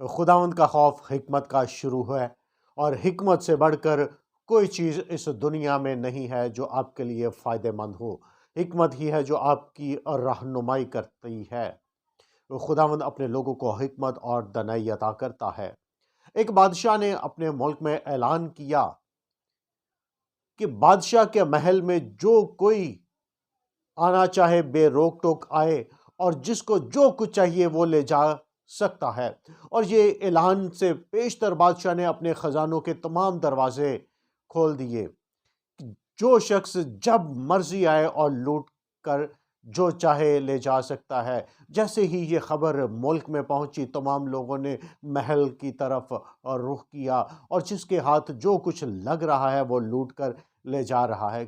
خداوند کا خوف حکمت کا شروع ہے، اور حکمت سے بڑھ کر کوئی چیز اس دنیا میں نہیں ہے جو آپ کے لیے فائدہ مند ہو۔ حکمت ہی ہے جو آپ کی رہنمائی کرتی ہے۔ خداوند اپنے لوگوں کو حکمت اور دانائی عطا کرتا ہے۔ ایک بادشاہ نے اپنے ملک میں اعلان کیا کہ بادشاہ کے محل میں جو کوئی آنا چاہے بے روک ٹوک آئے، اور جس کو جو کچھ چاہیے وہ لے جا سکتا ہے۔ اور یہ اعلان سے پیشتر بادشاہ نے اپنے خزانوں کے تمام دروازے کھول دیے، جو شخص جب مرضی آئے اور لوٹ کر جو چاہے لے جا سکتا ہے۔ جیسے ہی یہ خبر ملک میں پہنچی، تمام لوگوں نے محل کی طرف رخ کیا، اور جس کے ہاتھ جو کچھ لگ رہا ہے وہ لوٹ کر لے جا رہا ہے۔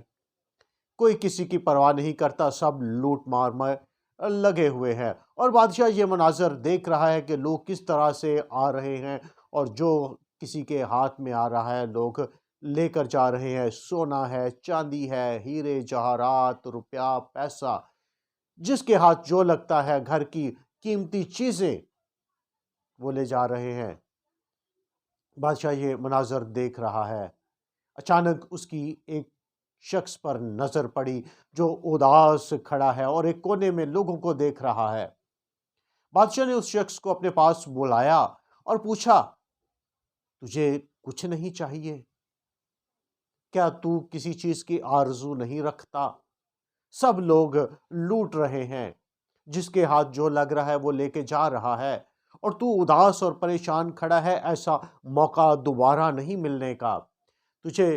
کوئی کسی کی پرواہ نہیں کرتا، سب لوٹ مار میں لگے ہوئے ہیں۔ اور بادشاہ یہ مناظر دیکھ رہا ہے کہ لوگ کس طرح سے آ رہے ہیں، اور جو کسی کے ہاتھ میں آ رہا ہے لوگ لے کر جا رہے ہیں۔ سونا ہے، چاندی ہے، ہیرے جواہرات، روپیہ، پیسہ، جس کے ہاتھ جو لگتا ہے، گھر کی قیمتی چیزیں وہ لے جا رہے ہیں۔ بادشاہ یہ مناظر دیکھ رہا ہے۔ اچانک اس کی ایک شخص پر نظر پڑی جو اداس کھڑا ہے اور ایک کونے میں لوگوں کو دیکھ رہا ہے۔ بادشاہ نے اس شخص کو اپنے پاس بلایا اور پوچھا، تجھے کچھ نہیں چاہیے؟ کیا تو کسی چیز کی آرزو نہیں رکھتا؟ سب لوگ لوٹ رہے ہیں، جس کے ہاتھ جو لگ رہا ہے وہ لے کے جا رہا ہے، اور تو اداس اور پریشان کھڑا ہے۔ ایسا موقع دوبارہ نہیں ملنے کا۔ تجھے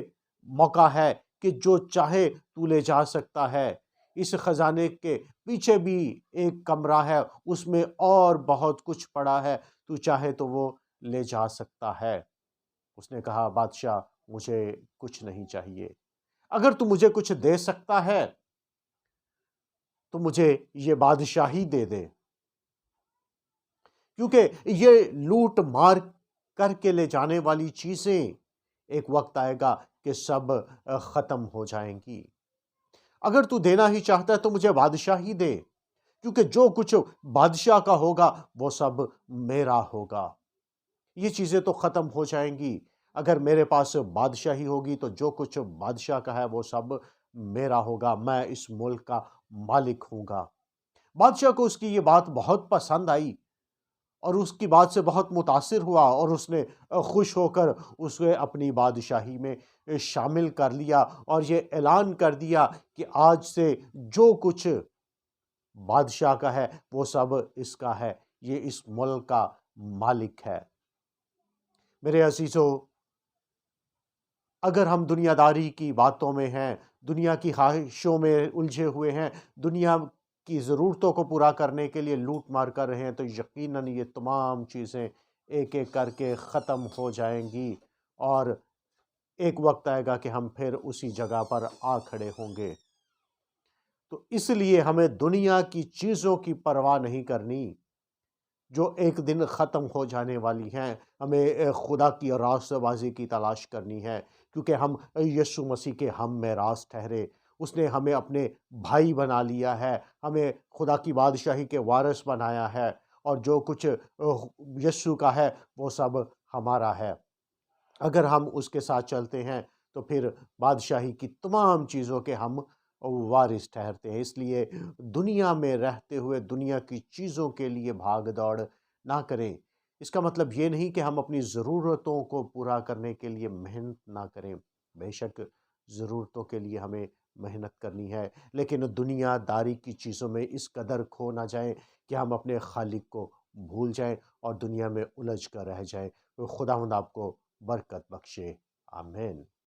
موقع ہے کہ جو چاہے تو لے جا سکتا ہے۔ اس خزانے کے پیچھے بھی ایک کمرہ ہے، اس میں اور بہت کچھ پڑا ہے، تو چاہے تو وہ لے جا سکتا ہے۔ اس نے کہا، بادشاہ مجھے کچھ نہیں چاہیے۔ اگر تو مجھے کچھ دے سکتا ہے تو مجھے یہ بادشاہی دے دے، کیونکہ یہ لوٹ مار کر کے لے جانے والی چیزیں ایک وقت آئے گا کہ سب ختم ہو جائیں گی۔ اگر تو دینا ہی چاہتا ہے تو مجھے بادشاہی دے، کیونکہ جو کچھ بادشاہ کا ہوگا وہ سب میرا ہوگا۔ یہ چیزیں تو ختم ہو جائیں گی۔ اگر میرے پاس بادشاہی ہوگی تو جو کچھ بادشاہ کا ہے وہ سب میرا ہوگا، میں اس ملک کا مالک ہوں گا۔ بادشاہ کو اس کی یہ بات بہت پسند آئی، اور اس کی بات سے بہت متاثر ہوا، اور اس نے خوش ہو کر اسے اپنی بادشاہی میں شامل کر لیا، اور یہ اعلان کر دیا کہ آج سے جو کچھ بادشاہ کا ہے وہ سب اس کا ہے، یہ اس ملک کا مالک ہے۔ میرے عزیزو، اگر ہم دنیا داری کی باتوں میں ہیں، دنیا کی خواہشوں میں الجھے ہوئے ہیں، دنیا کی ضرورتوں کو پورا کرنے کے لیے لوٹ مار کر رہے ہیں، تو یقیناً یہ تمام چیزیں ایک ایک کر کے ختم ہو جائیں گی، اور ایک وقت آئے گا کہ ہم پھر اسی جگہ پر آ کھڑے ہوں گے۔ تو اس لیے ہمیں دنیا کی چیزوں کی پرواہ نہیں کرنی جو ایک دن ختم ہو جانے والی ہیں۔ ہمیں خدا کی راست بازی کی تلاش کرنی ہے، کیونکہ ہم یسوع مسیح کے ہم میں راست ٹھہرے۔ اس نے ہمیں اپنے بھائی بنا لیا ہے، ہمیں خدا کی بادشاہی کے وارث بنایا ہے، اور جو کچھ یسوع کا ہے وہ سب ہمارا ہے۔ اگر ہم اس کے ساتھ چلتے ہیں تو پھر بادشاہی کی تمام چیزوں کے ہم وارث ٹھہرتے ہیں۔ اس لیے دنیا میں رہتے ہوئے دنیا کی چیزوں کے لیے بھاگ دوڑ نہ کریں۔ اس کا مطلب یہ نہیں کہ ہم اپنی ضرورتوں کو پورا کرنے کے لیے محنت نہ کریں۔ بے شک ضرورتوں کے لیے ہمیں محنت کرنی ہے، لیکن دنیا داری کی چیزوں میں اس قدر کھو نہ جائیں کہ ہم اپنے خالق کو بھول جائیں اور دنیا میں الجھ کر رہ جائیں۔ خداوند آپ کو برکت بخشے، آمین۔